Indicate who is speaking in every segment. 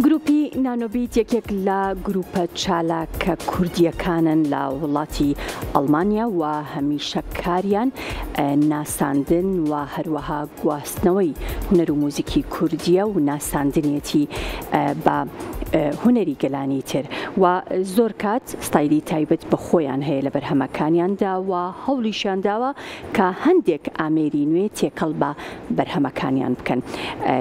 Speaker 1: گروپی نانۆبیت یەکێک لە گروپە چالاکە کوردیەکانن لە وڵاتی ئەڵمانیا و هەمیشە کاریان ناساندن و هەروەها گواستنەوەی هونەر و موزیکی کوردیە و ناساندنیەتی بە هونەری گەلانی تر و زۆر کات ستایلی تایبەت بە خۆیان هەیە لە بەرهەمەکانیاندا و هەوڵیشیان داوە کە هەندێک ئامێری نوێ تێکەڵ بە بەرهەمەکانیان بکەن.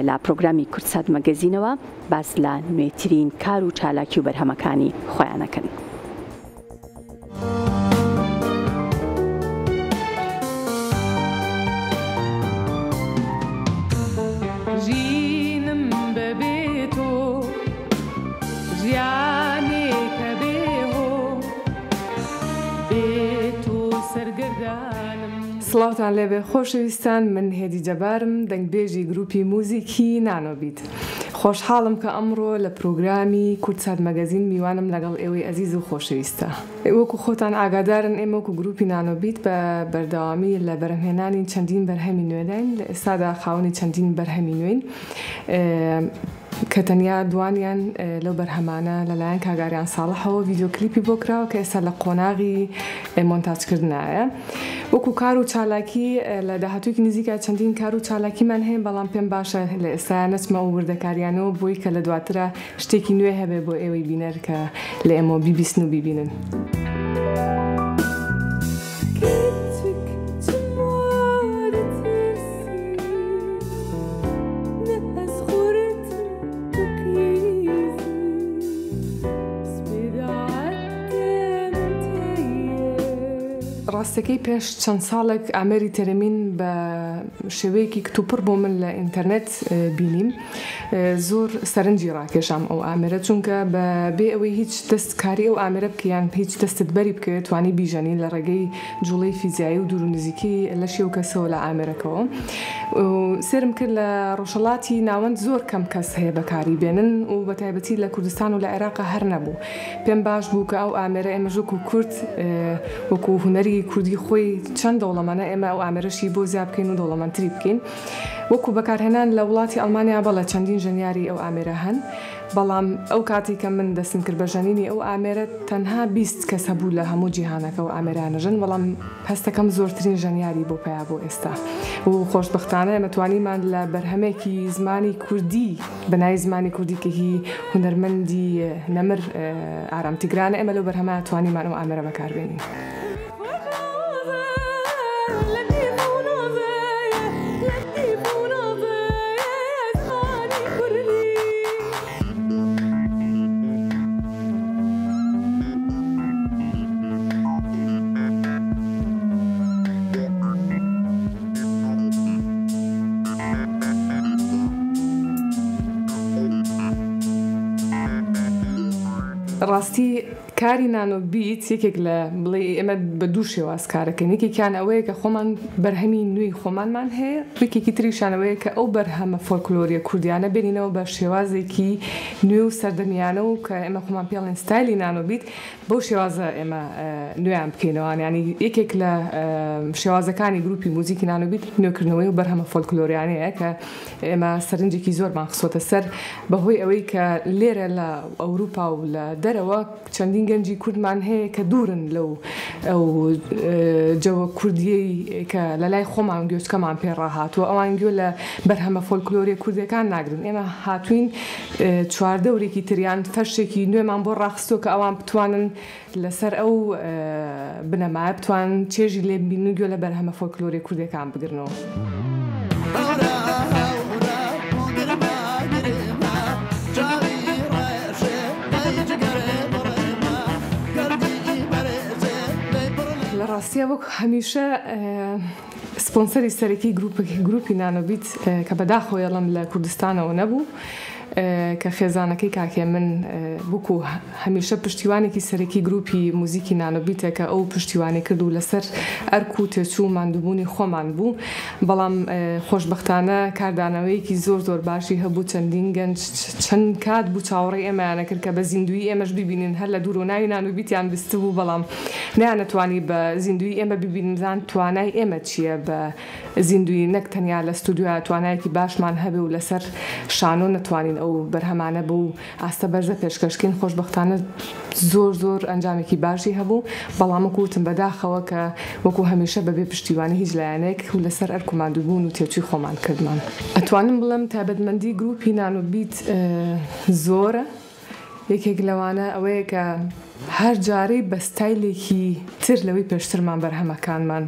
Speaker 1: لە پرۆگرامی کورتسات مەگەزینەوە باس لە نوێترین کار و چالاکی و بەرهەمەکانی خۆیانەکەن.
Speaker 2: سڵاوتان لێبێ خۆشەویستان، من هێدی جەبارم، دەنگبێژی گروپی موزیکی نانۆبیت. خۆشحاڵم کە ئەمڕۆ لە پرۆگرامی کورتسات مەگەزین میوانم لەگەڵ ئێوەی ئەزیز و خۆشەویستە. وەکو خۆتان ئاگادارن ئێمە وەکو گروپی نانۆبیت بە بەردەوامی لە بەرهەمهێنانی چەندین بەرهەمی نوێداین، لە ئێستادا خاوەنی چەندین بەرهەمی نوێین کە تەنیا دوانیان لەو بەرهەمانە لەلایەن کاگاریان ساڵحەوە ڤیدیۆکلیپی بۆ کراوە کە ئێستا لە قۆناغی مۆنتاژکردنایە. وەکو کار و چالاکی لە داهاتوویەکی نزیکە چەندین کار و چالاکیمان هەیە، بەڵام پێم باشە لە ئێستا نەچمە و وردەکاریانەوە بۆی کە لە دواترە شتێکی نوێ هەبێ بۆ ئێوەی بینەر کە لە ئێمە بیبیستن و بیبینن. ڕاستەکەی پێش چەند ساڵێک ئامێری تەرەمین بە شێوەیەکی کتوپڕ بۆ من لە ئینتەرنێت بینیم. زۆر سەرنجی ڕاکێشام ئەو ئامێرە، چونکە بێ ئەوەی هیچ دەستکاری ئەو ئامێرە بکەیان هیچ دەستت بەری بکەوێت توانی بیژەنی لە ڕێگەی جوڵەی فیزیایی و دوور و نزیکی لە شێو کەسەوە لە ئامێرەکەەوە. سێرم کرد لە ڕۆژهەڵاتی ناوەند زۆر کەم کەس هەیە بەکاری بێنن و بە تایبەتی لە کوردستان و لە عێراق هەر نەبوو. پێم باش بوو کە ئەو ئامێرە ئێمە ژووک و کورد وەکو هونەری کوردی خۆی چەند دەوڵەمەنە ئێمە ئەو ئامێرەشی بۆ زیاد بکەین و دەوڵەمەندتری بکەین. وەکو بەکارهێنان لە وڵاتی ئەڵمانیا بەڵە چەندین ژەنیاری ئەو ئامێرە هەن، بەڵام ئەو کاتی کە من دەستم کرد بە ژەنینی ئەو ئامێرە تەنها 20 کەس هەبوو لە هەموو جیهانەکە و ئامێرانەژن، بەڵام هەستەکەم زۆرترین ژەنیاری بۆ پیا بۆ ئێستا. و خۆشبەختانە ئێمە توانیمان لە بەرهەمێکی زمانی کوردی بەنای زمانی کوردی کە هی هونەرمەندی نەمر ئارامتیگرانە، ئێمە لەو بەرهەمە توانیمان ئەو ئامێرە بەکاربێنین. ڕاستی کاری نانۆبیت یەکێک لە بڵێ ئێمە بە دوو شێواز کارەکەین. یەکێکیان ئەوەیە کە خۆمان بەرهەمی نوێی خۆمانمان هەیە، یەکێکی تریشانەوەیە کە ئەو بەرهەمە فۆلکلۆریە کوردیانە بێنینەوە بە شێوازێکی نوێ و سەردەمیانە و کە ئێمە خۆمان پێڵێن ستایلی نانۆبیت، بەو شێوازە ئێمە نوێیان بکەینەوە. ینی یەکێک لە شێوازەکانی گروپی موزیکی نانۆبیت نوێکردنەوەی و بەرهەمە فۆلکلۆریانەیە کە ئێمە سەرنجێکی زۆرمان خستۆتە سەر بەهۆی ئەوەی کە لێرە لە ئەوروپا و لە دەرەوە چەندین گەنجی کوردمان هەیە کە دوورن لەو ئەو جەوە کوردیەی کە لە لای خۆمان گوێچکەمان پێڕاهاتووە، ئەوان گوێ لە بەرهەمە فۆلکلۆریە کوردیەکان ناگرن. ئێمە هاتوین چواردەورێکی تریان فەرشێکی نوێمان بۆ ڕاخستۆ کە ئەوان بتوانن لەسەر ئەو بنەمایە بتوان چێژی لێ ببینن گوێ لە بەرهەمە فۆلکلۆریە کوردیەکان بگرنەوە. ڕاستیە وەک هەمیشە سپۆنسەری سەرەکی گروپی نانۆبیت کە بەداخۆیەڵم لە کوردستانەوە نەبوو، کە خێزانەکەی کاکێ من بووکو هەمیشە پشتیوانێکی سەرەکی گروپی موزیکی نانۆبیتە کە ئەو پشتیوانی کرد و لەسەر ئەرک و تێچوو ماندووبوونی خۆمان بوو. بەڵام خۆشبەختانە کاردانەوەیەکی زۆر زۆر باشی هەبوو، چەندین گەنج چەند کات بوو چاوەڕێی ئێمەیانە کرد کە بە زیندوی ئێمەش ببینین، هەر لە دوور و ناوی نانۆبیتیان بیست بوو، بەڵام نەیانەتوانی بە زیندوی ئێمە ببینن زان توانای ئێمە چییە بە زیندوی نەک تەنیا لە ستودیۆ توانایەکی باشمان هەبێ و لەسەر شانۆ نەتوانین ئەو بەرهەمانە بۆ ئاستە بەرزە پێشکەشکین خۆشبەختانە زۆر ئەنجامێکی باشی هەبوو بەڵام وەکوتم بەداخەوە کە وەکو هەمیشە بەبێ پشتیوانی هیچ لایەنێک و لەسەر ئەرکوماندوو بوون و تێچووی خۆمان کردمان ئەتوانم بڵێم تایبەتمەندی گروپی نانۆبیت زۆرە یەکێک لەوانە ئەوەیە کە هەر جارەی بە ستایلێکی تر لەوەی پێشترمان بەرهەمەکانمان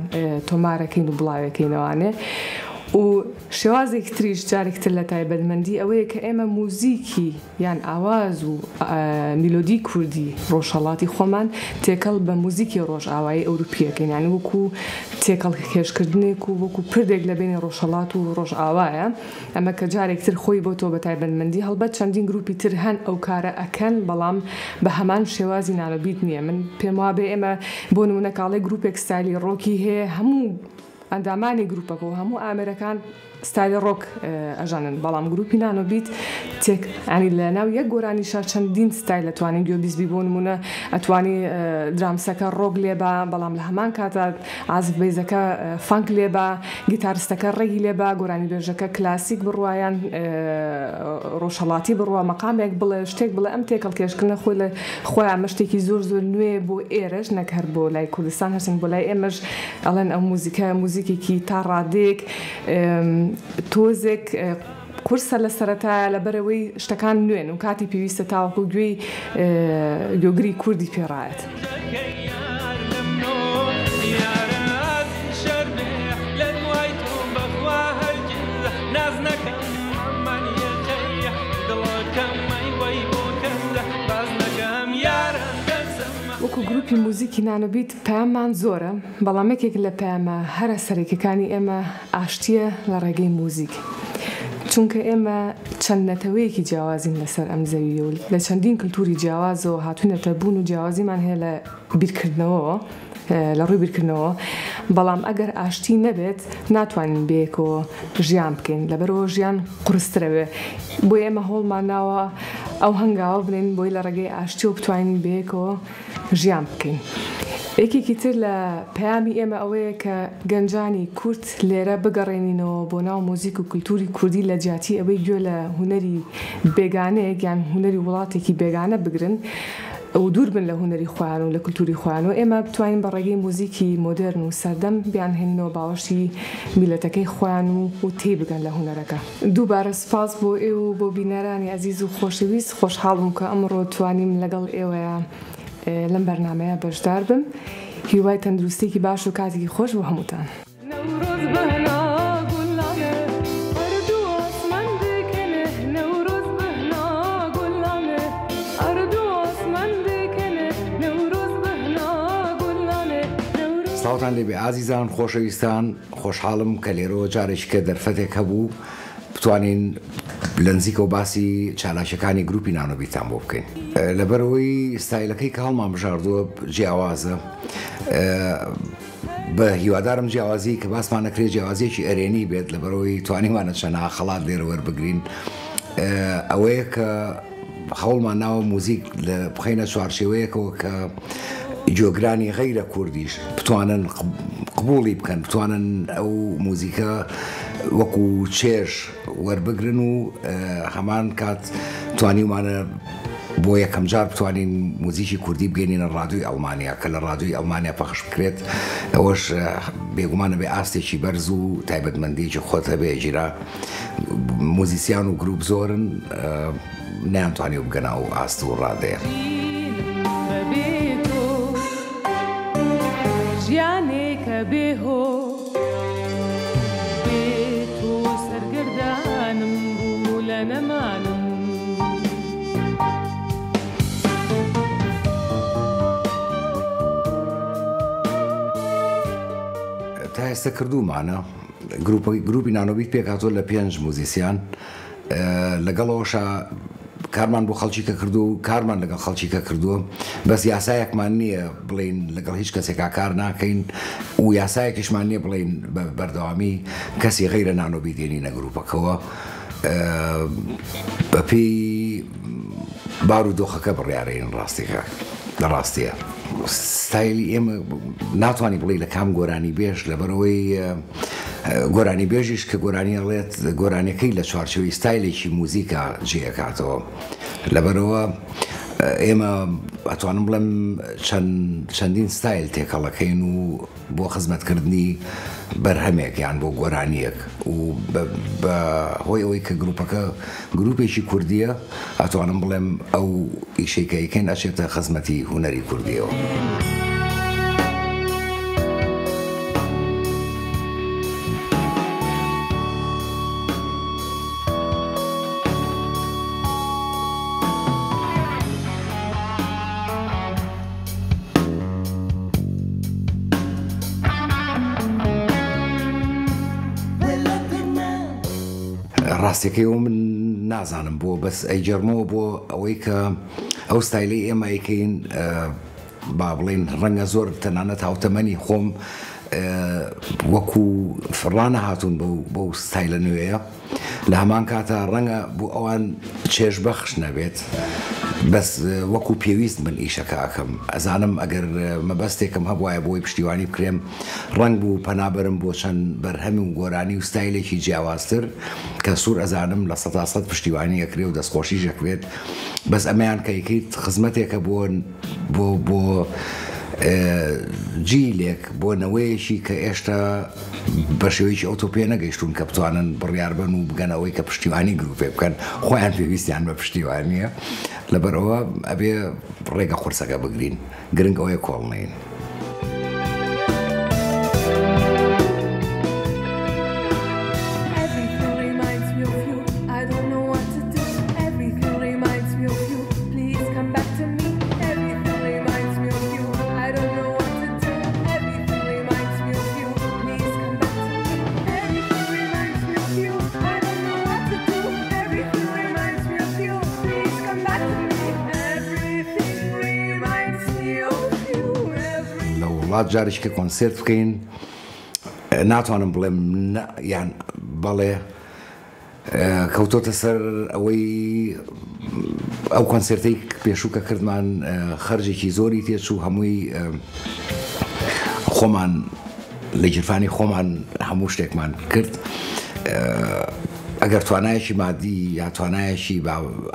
Speaker 2: تۆمارەکەین و بڵاوەکەینەوانێ و شێوازێکی تریش جارێکتر لە تایبەتمەندی ئەوەیە کە ئێمە موزیکی یان ئاواز و میلۆدی کوردی ڕۆژهەڵاتی خۆمان تێکەڵ بە موزیکی ڕۆژئاوایی ئەوروپیەکەین یانی وەکو تێکەڵ کێشکردنێک و وەکو پردێک لە بینی ڕۆژهەڵات و ڕۆژئاوایە ئەمە کە جارێکتر خۆی بۆ تۆ بە تایبەتمەندی هەڵبەت چەندین گروپی تر هەن ئەو کارە ئەکەن بەڵام بە هەمان شێوازی نانۆبیت نییە من پێم وابێ ئێمە بۆ نمونە کاڵێ گروپێک ستایلی ڕۆکی هەیە هەموو ئەندامانی گروپەکە و هەموو ئامێرەکان ستایلی ڕۆک ئەژانن بەڵام گروپی نانۆبیت تێک ئەنی لە ناو یەک گۆرانیشا چەندین ستایل ئەتوانین گوێبیزبی بۆ نمونە ئەتوانی درامسەکە ڕۆک لێبە بەڵام لە هەمان کاتە ئازف بەیزەکە فانک لێبە گیتارستەکە ڕێگی لێبە گۆرانی بێژەکە کلاسیک بڕوایان ڕۆژهەڵاتی بڕوە مەقامێک بڵێ شتێک بڵێ ئەم تێکەڵ کێشکردنە خۆی لە خۆیان مەشتێکی زۆر نوێ بۆ ئێرەش نەک هەر بۆ لای کوردستان هەرچەند بۆ لای ئێمەش ئەڵێن ئەو موزیکێکی تا ڕادێک تۆزێک کورسە لە سەرەتایە لەبەرەوەی شتەکان نوێن و کاتی پێویستە تاوەکو گوێی گوێگری کوردی پێڕایەت. وەکو گروپی موزیکی نانۆبیت پەیاممان زۆرە بەڵام یەکێک لە پەیامە هەرە سەرەکیەکانی ئێمە ئاشتیە لە ڕێگەی موزیک چونکە ئێمە چەند نەتەوەیەکی جیاوازین لەسەر ئەم زەویە و لە چەندین کللتوری جیاوازەوە هاتوونەتە بوون و جیاوازیمان هەیە لە بیرکردنەوە لە ڕووی بیرکردنەوە بەڵام ئەگەر ئاشتی نەبێت ناتوانین بەیەکەوە ژیان بکەین لەبەرەوە ژیان قورسترەوێ بۆ ئێمە هۆڵمان ناوە ئەو هەنگاوە بنین بۆی لە ڕێگەی ئاشتی و بتوانین بەیەکەوە ژیان بکەین. یەکێکی تر لە پەیامی ئێمە ئەوەیە کە گەنجانی کورد لێرە بگەڕێنینەوە بۆ ناو مۆزیک و کولتوری کوردی لە جیاتی ئەوەی گوێ لە هونەری بێگانەیەک یان هونەری وڵاتێکی بێگانە بگرن و دوور بن لە هونەری خۆیان و لە کولتوری خۆیان و ئێمە بتوانین بە ڕێگەی مۆزیکی مۆدرن و سەردەم بیانهێنینەوە باوەشی میلەتەکەی خۆیان و تێ بگەن لە هونەرەکە. دووبارە سپاس بۆ ئێوە و بۆ بینەرانی عەزیز و خۆشەویست خۆشحاڵم کە ئەمڕۆ توانیم لەگەڵ ئێوەیە لەم بەرنامەیە بەشدار بم. هیوای تەندروستێکی باش و کاتێکی خۆش بۆ هەمووتان.
Speaker 3: ساوتان لێبێ ئازیزان خۆشەویستان خۆشحاڵم کە لێرەوە جارێککە دەرفەتێک هەبوو بتوانین لە نزیکە و باسی چالاشەکانی گروپی نانۆبیتان بۆ بکەین لەبەرەوەی ستایلەکەی کە هەڵمان بژاردووە جیاوازە بە هیوادارم جیاوازی کە باسمان نەکرێت جیاوازیەکی ئەرێنی بێت لەبەرەوەی توانیمانە چەند خەڵات لێرە وەربگرین ئەوەیە کە هەوڵمان ناوە موزیک لە بخەینە چوارچێوەیەکەوە کە جۆگرانی غەیرە کوردیش بتوانن قبوڵی بکەن بتوانن ئەو موزیکە وەکو چێژ وەربگرن و هەمان کات توانیمانە بۆ یەکەم جار بتوانین موزیکی کوردی بگەینە ڕادیۆی ئەڵمانیا کە لە ڕادیۆی ئەڵمانیا پەخش بکرێت ئەوەش بێگومانە بێ ئاستێکی بەرز و تایبەتمەندیی خۆتە بێ گیرا موزیسیان و گروپ زۆرن نەیانتوانی و بگەنە و ئاست و ڕادەیە.
Speaker 4: ژیانێکە بێهۆ بێت و سەرگەردانم بوو لە نەمانم
Speaker 3: تا ئێستا کردومانە گروپی نانۆبیت پێکهاتووە لە 5 موزیسیان لەگەڵەوەشە کارمان بۆ خەڵکیکە کردو و کارمان لەگەڵ خەڵکیکە کردووە بەس یاسایەکمان نییە بڵین لەگەڵ هیچ کەسێکا کار ناکەین و یاسایەکیشمان نییە بڵین بەردەوامی کەسی غەیرە نانۆبیت دێنینە گروپەکەوە بەپێی بار و دۆخەکە بڕیارەین ڕاستیکە لە ڕاستیە ستایلی ئێمە ناتوانانی بڵێ لە کام گۆرانی بێش لەبەرەوەی گۆرانی بێژیش کە گۆرانی ئەڵێت گۆرانەکەی لە چوارچەوەی ستایلێکی موزیکا جێکاتەوە لەبەرەوە ئێمە ئەتوانم بڵێم چەندین ستایل تێکەڵەکەین و بۆ خزمەتکردنی بەرهەمێک یان بۆ گۆرانیەک و بە هۆی ئەوەی کە گروپەکە گروپێکی کوردیە ئەتوانم بڵێم ئەو ئیشێکەکەین ئەچێتە خزمەتی هونەری کوردیەوە. ڕاستیەکەی و من نازانم بۆ بەس ئەیجەرمەوە بۆ ئەوەی کە ئەو ستایلی ئێمە ئەیکەین با بڵێن ڕەنگە زۆر تەنانەت هاوتەمەنی خۆم وەکو فڕانە هاتوون بەو ستایلە نوێیە لە هەمان کاتە ڕەنگە بۆ ئەوان چێژبەخش نەبێت بەس وەکو پێویست من ئیشەکە ئەکەم ئەزانم ئەگەر مەبەستێکم هەبوایە بۆی پشتیوانی بکرێم ڕنگ بوو پەنابەرم بۆ چەند بەرهەمی و گۆرانی و ستایلێکی جیاوازتر کە سوور ئەزانم لە 100% پشتیوانی ئەکرێ و دەستخۆشی ژەکوێت بەس ئەمەیان کەیکیت خزمەتێکە بۆ جیلێک بۆ نەوەیەکی کە ئێشتا بە شێوەیەکی ئۆتۆپێ نەگەیشتون کە بتوانن بڕیار بن و بگەنەوەی کە پشتیوانی گروپێ بکەن خۆیان پێویستیان بە پشتیوانیە لەبەرەوە ئەبێ ڕێگە قورسەکە بگرین گرنگ ئەوەیە کۆڵ نین. وڵات جارێککە کۆنسرت بکەین ناتوانم بڵێم یان بەڵێ کەوتۆتە سەر ئەوەی ئەو کۆنسرتەی پێشووکە کردمان خەرجێکی زۆری تێچوو هەمووی خۆمان لە گیرفانی خۆمان هەموو شتێکمان کرد ئەگەر توانایەکی مادی یا توانایەکی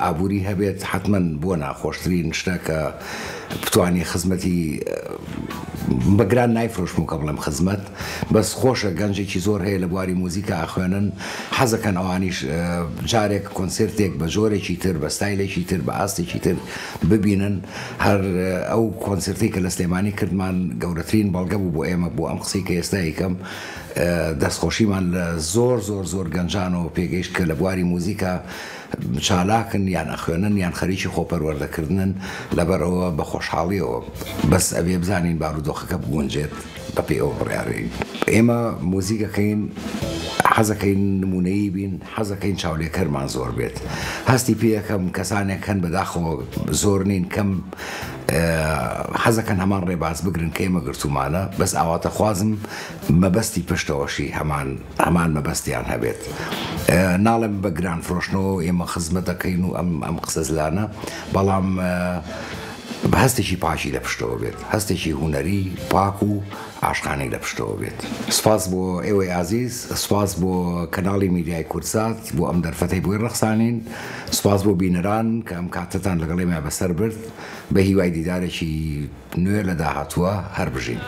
Speaker 3: ئابووری هەبێت حتمما بۆ ناخۆشترین شتە کە بتوانی خزمەتی بەگران نایفرۆشم و کە بڵێم خزمەت بەس خۆشە گەنجێکی زۆر هەیە لە بواری موزیکا ئەخوێنن حەزەکەن ئەوانیش جارێک کۆنسرتێک بە جۆرێکی تر بە ستایلێکی تر بە ئاستێکی تر ببینن هەر ئەو کۆنسرتی کە لە سلێمانی کردمان گەورەترین بەڵگە بوو بۆ ئێمە بۆ ئەم قسەی کە ئێستا یکەم دەستخۆشیمان لە زۆر گەنجانەوە پێگەیشت کە لە بواری موزیکا چالاکن یان ئەخوێنن یان خەریکی خۆپەروەردەکردن لەبەرەوە بە خۆشحاڵیەوە بەس ئەبێ بزانین بارودۆخەکە بگونجێت بە پێ ئەو بڕیارەی ئێمە موزیکەکەین حەزەکەین نمونەیی بین حەزەکەین چاولێکەرمان زۆر بێت هەستی پێیەکەم کەسانێک هەن بەداخەوە زۆر نین کەم حەزەکەن هەمان ڕێباز بگرن کە ئێمە گرتومانە بەس ئاواتە خوازم مەبەستی پشتەوەشی هەمان مەبەستیان هەبێت ناڵێم بە گران فرۆشتنەوە ئێمە خزمەت دەکەین و ئەم قسە زلانە بەڵام هەستێکی پاشی لە پشتەوە بێت هەستێکی هونەری پاک و عاشقانەی لە پشتەوە بێت سپاس بۆ ئێوەی عزیز سپاس بۆ کەناڵی میدیای کورسات بۆ ئەم دەرفەتەی بۆی ڕەخسانین سپاس بۆ بینەران کە ئەم کاتتان لەگەڵ ئێمە بەسەر برد بە هیوای دیدارێکی نوێ لە داهاتووە هەر بژین.